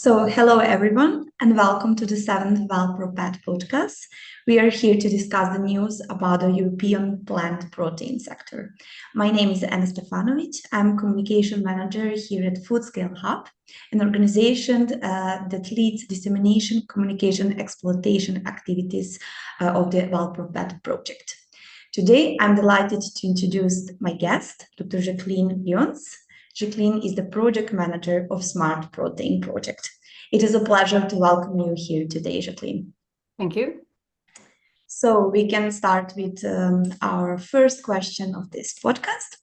Hello everyone, and welcome to the seventh VALPRO PATH podcast. We are here to discuss the news about the European plant protein sector. My name is Anna Stefanovic. I'm communication manager here at Foodscale Hub, an organization that leads dissemination, communication, exploitation activities of the VALPRO PATH project. Today, I'm delighted to introduce my guest, Dr. Jacqueline Lyons. Jacqueline is the project manager of Smart Protein Project. It is a pleasure to welcome you here today, Jacqueline. Thank you. So we can start with our first question of this podcast.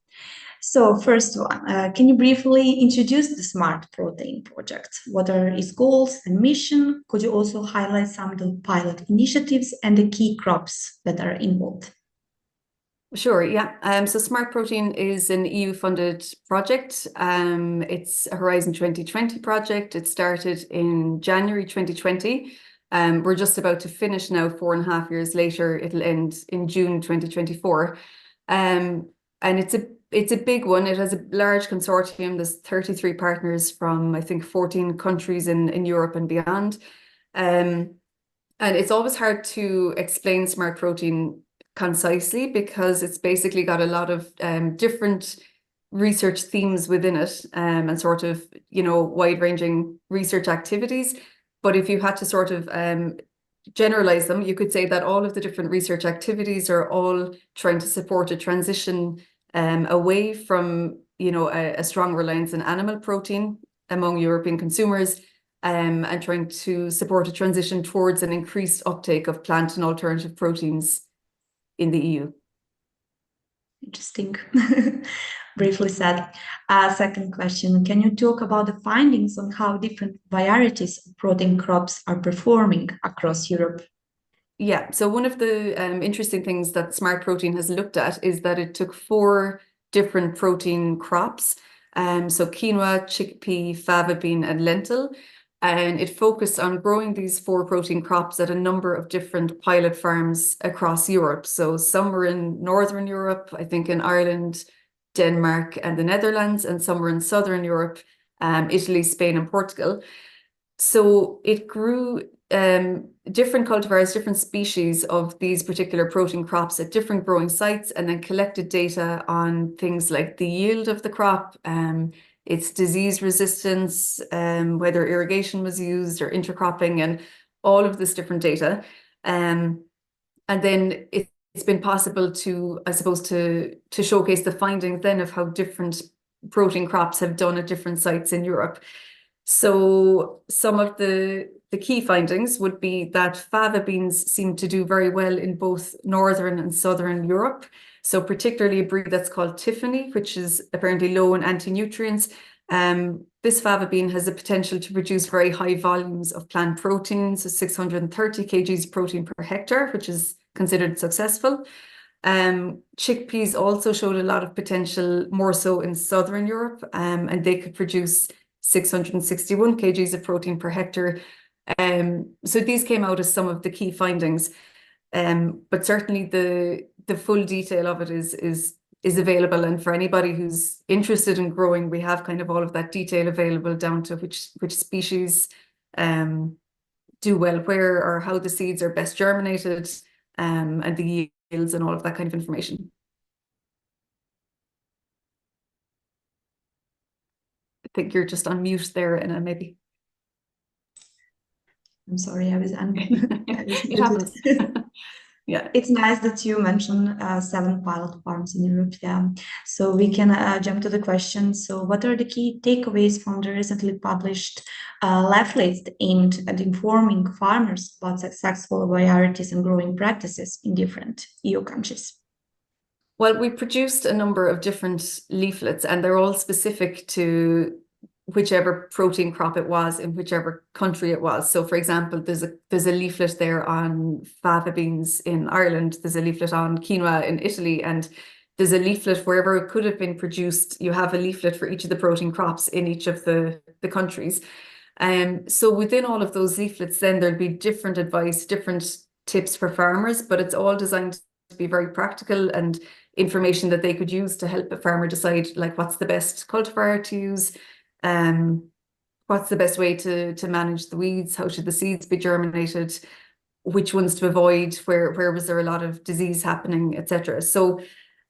So first one, can you briefly introduce the Smart Protein Project? What are its goals and mission? Could you also highlight some of the pilot initiatives and the key crops that are involved? Sure, yeah. So Smart Protein is an EU-funded project. It's a Horizon 2020 project. It started in January 2020. We're just about to finish now, 4.5 years later. It'll end in June 2024. And it's a big one. It has a large consortium. There's 33 partners from, I think, 14 countries in Europe and beyond. And it's always hard to explain Smart Protein concisely because it's basically got a lot of different research themes within it and sort of, wide-ranging research activities. But if you had to sort of generalize them, you could say that all of the different research activities are all trying to support a transition away from, a strong reliance on animal protein among European consumers and trying to support a transition towards an increased uptake of plant and alternative proteins in the EU. Interesting. Briefly said. Second question, can you talk about the findings on how different varieties of protein crops are performing across Europe? Yeah, so one of the interesting things that Smart Protein has looked at is that it took 4 different protein crops, so quinoa, chickpea, fava bean, and lentil, and it focused on growing these 4 protein crops at a number of different pilot farms across Europe. So some were in Northern Europe, I think in Ireland, Denmark, and the Netherlands, and some were in Southern Europe, Italy, Spain, and Portugal. So it grew different cultivars, different species of these particular protein crops at different growing sites, and then collected data on things like the yield of the crop, its disease resistance, whether irrigation was used or intercropping, and all of this different data. And then it's been possible to, I suppose, to showcase the findings then of how different protein crops have done at different sites in Europe. So some of the key findings would be that fava beans seem to do very well in both Northern and Southern Europe. So particularly a breed that's called Tiffany, which is apparently low in anti-nutrients. This fava bean has the potential to produce very high volumes of plant protein, so 630 kgs protein per hectare, which is considered successful. Chickpeas also showed a lot of potential, more so in Southern Europe, and they could produce 661 kgs of protein per hectare. So these came out as some of the key findings, but certainly the full detail of it is available, and for anybody who's interested in growing, we have kind of all of that detail available down to which species do well where, or how the seeds are best germinated, and the yields and all of that kind of information. I think you're just on mute there, Anna, maybe. I'm sorry, I was It happens. Yeah, it's nice that you mentioned 7 pilot farms in Europe. Yeah, so we can jump to the question. So, what are the key takeaways from the recently published leaflets aimed at informing farmers about successful varieties and growing practices in different EU countries? Well, we produced a number of different leaflets, and they're all specific to whichever protein crop it was in whichever country it was. So for example, there's a leaflet there on fava beans in Ireland, there's a leaflet on quinoa in Italy, and there's a leaflet wherever it could have been produced. You have a leaflet for each of the protein crops in each of the countries. So within all of those leaflets, then there'll be different advice, different tips for farmers, but it's all designed to be very practical and information that they could use to help a farmer decide like what's the best cultivar to use, what's the best way to manage the weeds? How should the seeds be germinated? Which ones to avoid? Where was there a lot of disease happening, etc. So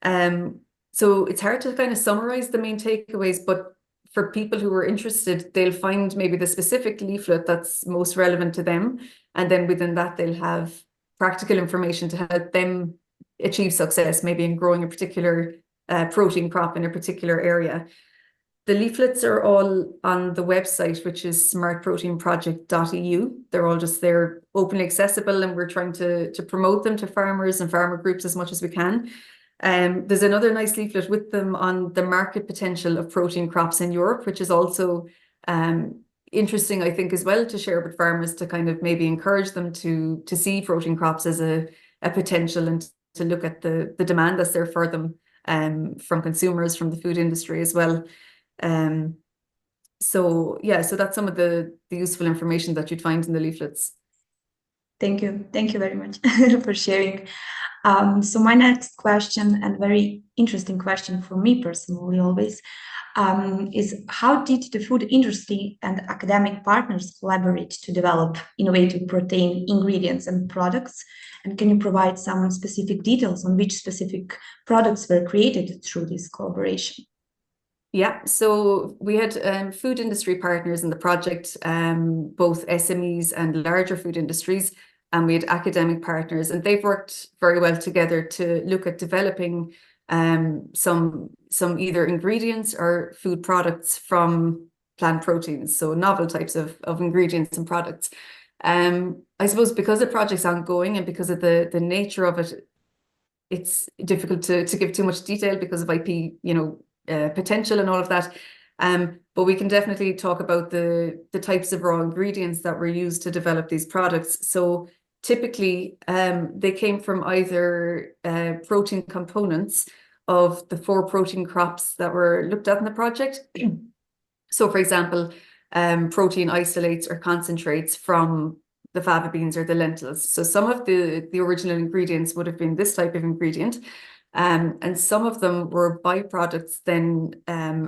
it's hard to kind of summarize the main takeaways, but for people who are interested, they'll find maybe the specific leaflet that's most relevant to them. And then within that, they'll have practical information to help them achieve success, maybe in growing a particular protein crop in a particular area. The leaflets are all on the website, which is smartproteinproject.eu. They're all just there, openly accessible, and we're trying to promote them to farmers and farmer groups as much as we can. There's another nice leaflet with them on the market potential of protein crops in Europe, which is also interesting, I think, as well, to share with farmers, to kind of maybe encourage them to see protein crops as a potential, and to look at the demand that's there for them from consumers, from the food industry as well. So that's some of the useful information that you'd find in the leaflets. Thank you very much for sharing. So my next question, and very interesting question for me personally always, is how did the food industry and academic partners collaborate to develop innovative protein ingredients and products? And can you provide some specific details on which specific products were created through this collaboration? Yeah, so we had food industry partners in the project, both SMEs and larger food industries, and we had academic partners, and they've worked very well together to look at developing some either ingredients or food products from plant proteins, so novel types of ingredients and products. I suppose because the project's ongoing and because of the nature of it, it's difficult to give too much detail because of IP, potential and all of that. But we can definitely talk about the types of raw ingredients that were used to develop these products. So typically, they came from either protein components of the 4 protein crops that were looked at in the project. So, for example, protein isolates or concentrates from the fava beans or the lentils. So some of the original ingredients would have been this type of ingredient. And some of them were byproducts then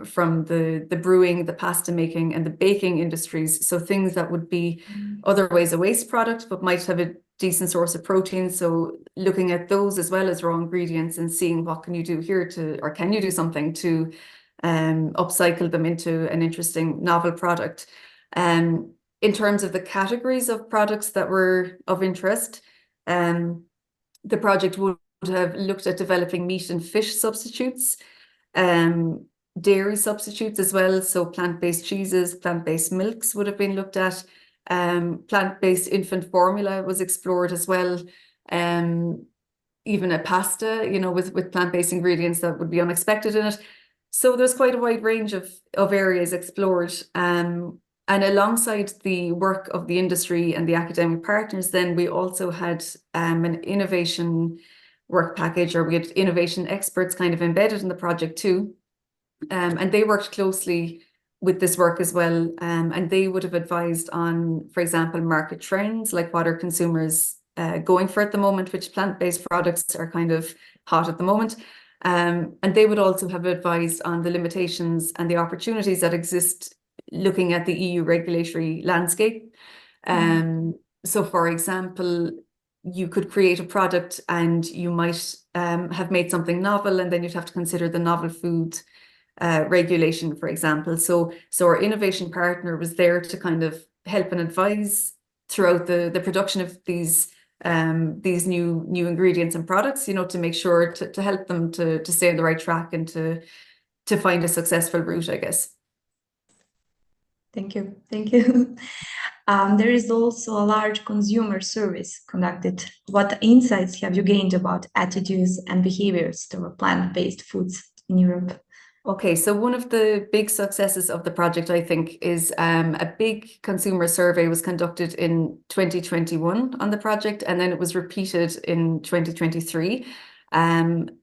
from the brewing, the pasta making, and the baking industries. So things that would be otherwise a waste product, but might have a decent source of protein. So looking at those as well as raw ingredients and seeing what can you do here or can you do something to upcycle them into an interesting novel product. In terms of the categories of products that were of interest, the project would have looked at developing meat and fish substitutes, dairy substitutes as well. So plant-based cheeses, plant-based milks would have been looked at. Plant-based infant formula was explored as well. Even a pasta, with plant-based ingredients that would be unexpected in it. So there's quite a wide range of areas explored. And alongside the work of the industry and the academic partners, then we also had an innovation work package, or we had innovation experts kind of embedded in the project too. And they worked closely with this work as well. And they would have advised on, for example, market trends, like what are consumers going for at the moment, which plant-based products are kind of hot at the moment. And they would also have advised on the limitations and the opportunities that exist looking at the EU regulatory landscape. So, for example, you could create a product and you might have made something novel, and then you'd have to consider the novel food regulation, for example. So our innovation partner was there to kind of help and advise throughout the production of these new ingredients and products, to make sure to help them to stay on the right track and to find a successful route, I guess. Thank you. There is also a large consumer surveys conducted. What insights have you gained about attitudes and behaviors toward plant-based foods in Europe? Okay, so one of the big successes of the project, I think, is a big consumer survey was conducted in 2021 on the project, and then it was repeated in 2023.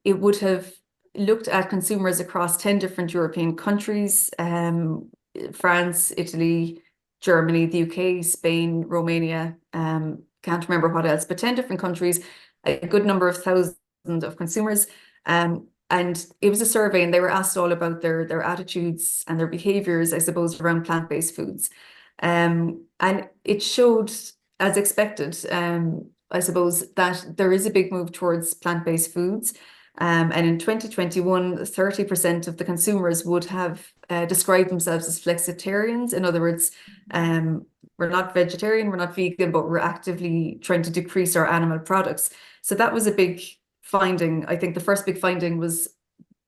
It would have looked at consumers across 10 different European countries, France, Italy, Germany, the UK, Spain, Romania, can't remember what else, but 10 different countries, a good number of thousands of consumers. And and it was a survey, and they were asked all about their attitudes and their behaviors, I suppose, around plant-based foods. And it showed, as expected, I suppose, that there is a big move towards plant-based foods. And in 2021, 30% of the consumers would have described themselves as flexitarians. In other words, we're not vegetarian, we're not vegan, but we're actively trying to decrease our animal products. So that was a big finding. I think the first big finding was,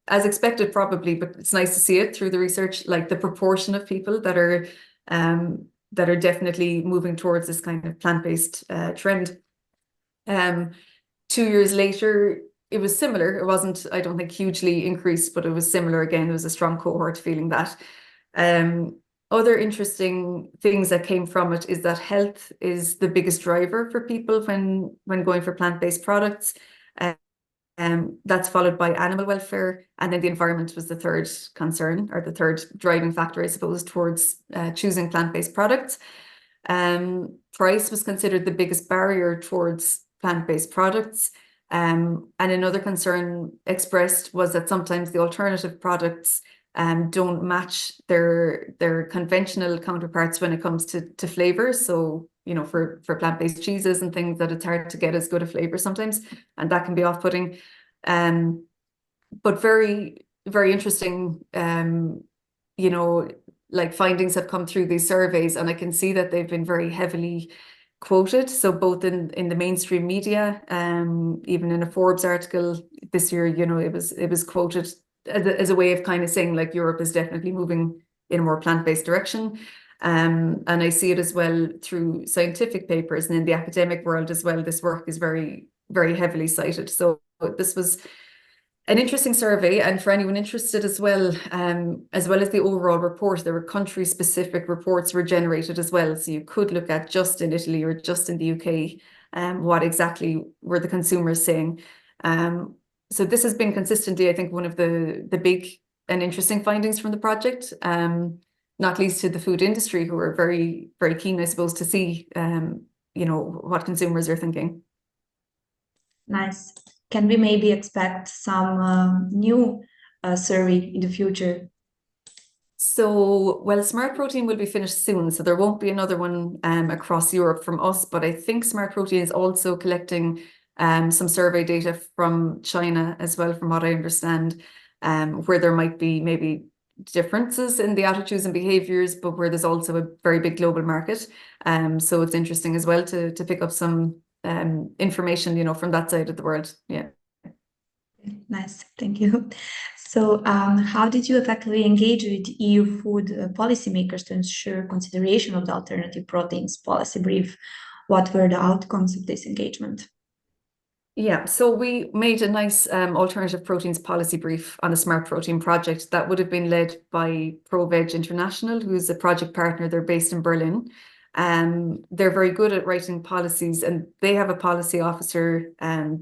as expected, probably, but it's nice to see it through the research, like the proportion of people that are definitely moving towards this kind of plant-based trend. 2 years later, it was similar. It wasn't, I don't think, hugely increased, but it was similar again. There was a strong cohort feeling that. Other interesting things that came from it is that health is the biggest driver for people when going for plant-based products. That's followed by animal welfare, and then the environment was the third concern, or the third driving factor, I suppose, towards choosing plant-based products. Price was considered the biggest barrier towards plant-based products. And another concern expressed was that sometimes the alternative products don't match their conventional counterparts when it comes to flavors. So, for plant-based cheeses and things, that it's hard to get as good a flavor sometimes, and that can be off-putting. But very, very interesting, like findings have come through these surveys, and I can see that they've been very heavily quoted. So both in the mainstream media, even in a Forbes article this year, it was quoted as a way of kind of saying, like, Europe is definitely moving in a more plant-based direction. And I see it as well through scientific papers, and in the academic world as well. This work is very, very heavily cited. So this was an interesting survey, and for anyone interested as well as the overall report, there were country-specific reports were generated as well. So you could look at just in Italy or just in the UK, what exactly were the consumers saying. So this has been consistently, I think, one of the big and interesting findings from the project, not least to the food industry, who are very, very keen, I suppose, to see, what consumers are thinking. Nice. Can we maybe expect some new survey in the future? So, well, Smart Protein will be finished soon, so there won't be another one across Europe from us, but I think Smart Protein is also collecting some survey data from China as well, from what I understand, where there might be maybe differences in the attitudes and behaviors, but where there's also a very big global market. So it's interesting as well to pick up some information, from that side of the world. Yeah. Nice, thank you. So how did you effectively engage with EU food policymakers to ensure consideration of the alternative proteins policy brief? What were the outcomes of this engagement? Yeah, so we made a nice alternative proteins policy brief on the Smart Protein project that would have been led by ProVeg International, who's a project partner. They're based in Berlin. They're very good at writing policies, and they have a policy officer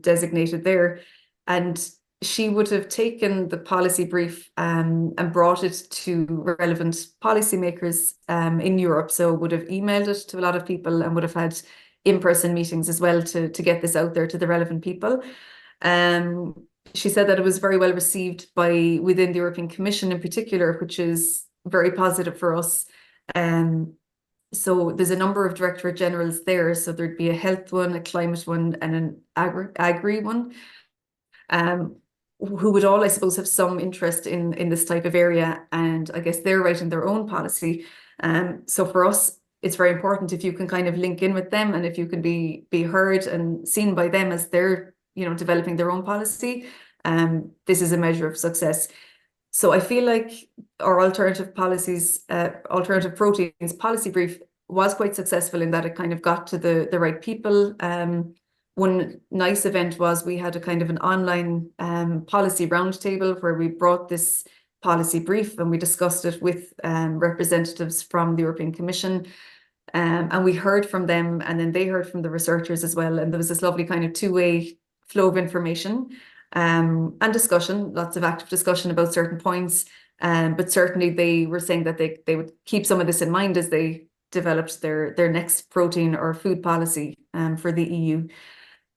designated there. And she would have taken the policy brief and brought it to relevant policymakers in Europe. So would have emailed it to a lot of people and would have had in-person meetings as well to get this out there to the relevant people. She said that it was very well received within the European Commission in particular, which is very positive for us. So there's a number of Directorate Generals there. So there'd be a health one, a climate one, and an agri one, who would all, I suppose, have some interest in this type of area. And I guess they're writing their own policy. So for us, it's very important if you can kind of link in with them, and if you can be heard and seen by them as they're, developing their own policy. This is a measure of success. So I feel like our alternative proteins policy brief was quite successful in that it kind of got to the right people. One nice event was we had a kind of an online policy roundtable where we brought this policy brief and we discussed it with representatives from the European Commission. And we heard from them, and then they heard from the researchers as well. And there was this lovely kind of two-way flow of information and discussion, lots of active discussion about certain points. But certainly they were saying that they would keep some of this in mind as they developed their next protein or food policy for the EU.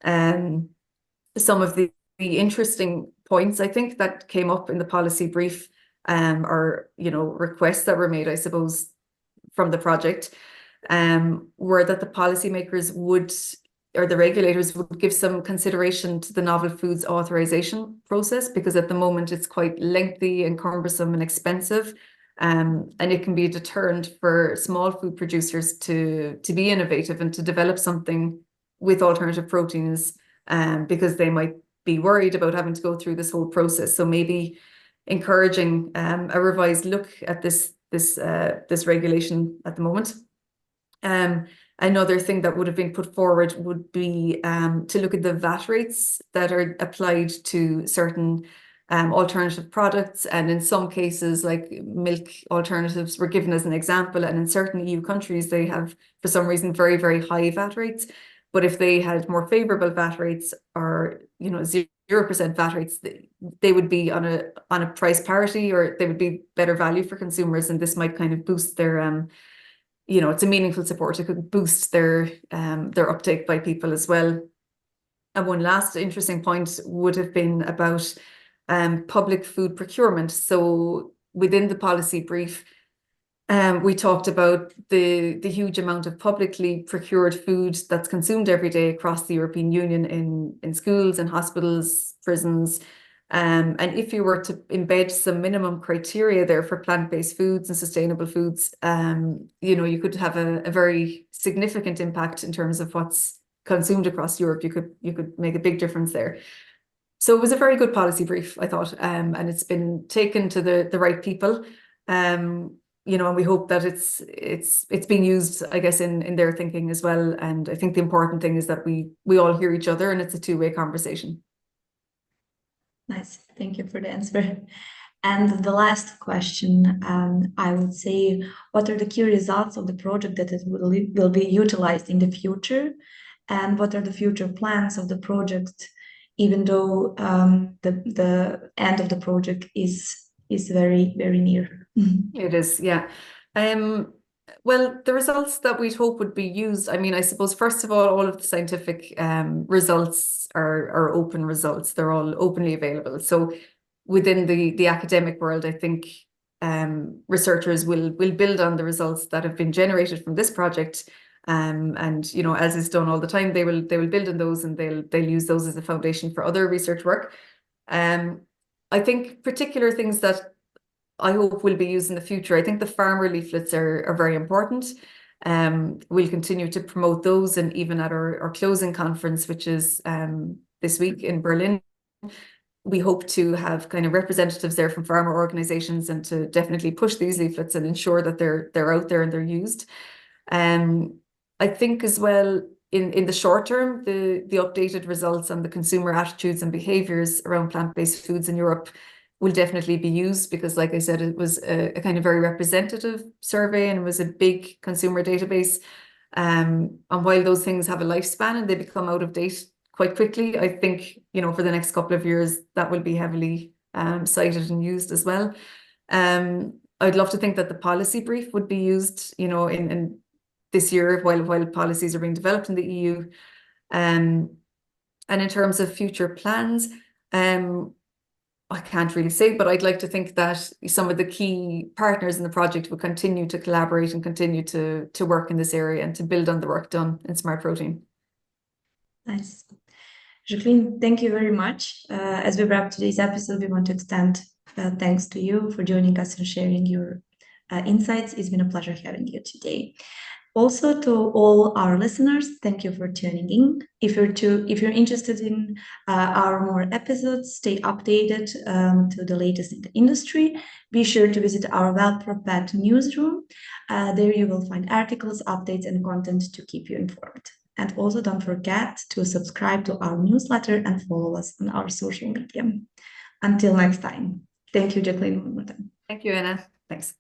Some of the interesting points, I think, that came up in the policy brief, or requests that were made, I suppose, from the project, were that the policymakers would, or the regulators would, give some consideration to the novel foods authorization process, because at the moment it's quite lengthy and cumbersome and expensive, and it can be a deterrent for small food producers to be innovative and to develop something with alternative proteins, because they might be worried about having to go through this whole process. So maybe encouraging a revised look at this regulation at the moment. Another thing that would have been put forward would be to look at the VAT rates that are applied to certain alternative products, and in some cases, like milk alternatives were given as an example, and in certain EU countries they have, for some reason, very, very high VAT rates. But if they had more favorable VAT rates, or 0% VAT rates, they would be on a price parity, or they would be better value for consumers, and this might kind of boost their it's a meaningful support. It could boost their uptake by people as well. And one last interesting point would have been about public food procurement. So within the policy brief, we talked about the huge amount of publicly procured food that's consumed every day across the European Union in schools and hospitals, prisons. And if you were to embed some minimum criteria there for plant-based foods and sustainable foods, you could have a very significant impact in terms of what's consumed across Europe. You could make a big difference there. So it was a very good policy brief, I thought, and it's been taken to the right people. And we hope that it's being used, I guess, in their thinking as well. And I think the important thing is that we all hear each other, and it's a two-way conversation. Nice. Thank you for the answer. And the last question, I would say, what are the key results of the project that it will be utilized in the future? And what are the future plans of the project, even though the end of the project is very, very near? It is, yeah. Well, the results that we'd hope would be used, I suppose, first of all of the scientific results are open results. They're all openly available. So within the academic world, I think researchers will build on the results that have been generated from this project. And as is done all the time, they will build on those, and they'll use those as a foundation for other research work. I think particular things that I hope will be used in the future, I think the farmer leaflets are very important. We'll continue to promote those, and even at our closing conference, which is this week in Berlin, we hope to have kind of representatives there from farmer organizations, and to definitely push these leaflets and ensure that they're out there and they're used. I think as well, in the short term, the updated results on the consumer attitudes and behaviors around plant-based foods in Europe will definitely be used, because, like I said, it was a kind of very representative survey, and it was a big consumer database. And while those things have a lifespan and they become out of date quite quickly, I think, for the next couple of years, that will be heavily cited and used as well. I'd love to think that the policy brief would be used, in this year while policies are being developed in the EU. And in terms of future plans, I can't really say, but I'd like to think that some of the key partners in the project will continue to collaborate and continue to work in this area and to build on the work done in Smart Protein. Nice. Jacqueline, thank you very much. As we wrap today's episode, we want to extend thanks to you for joining us and sharing your insights. It's been a pleasure having you today. Also, to all our listeners, thank you for tuning in. If you're interested in our more episodes, stay updated to the latest in the industry, be sure to visit our VALPRO PATH newsroom. There you will find articles, updates, and content to keep you informed. And also don't forget to subscribe to our newsletter and follow us on our social media. Until next time. Thank you, Jacqueline, one more time. Thank you, Anna. Thanks.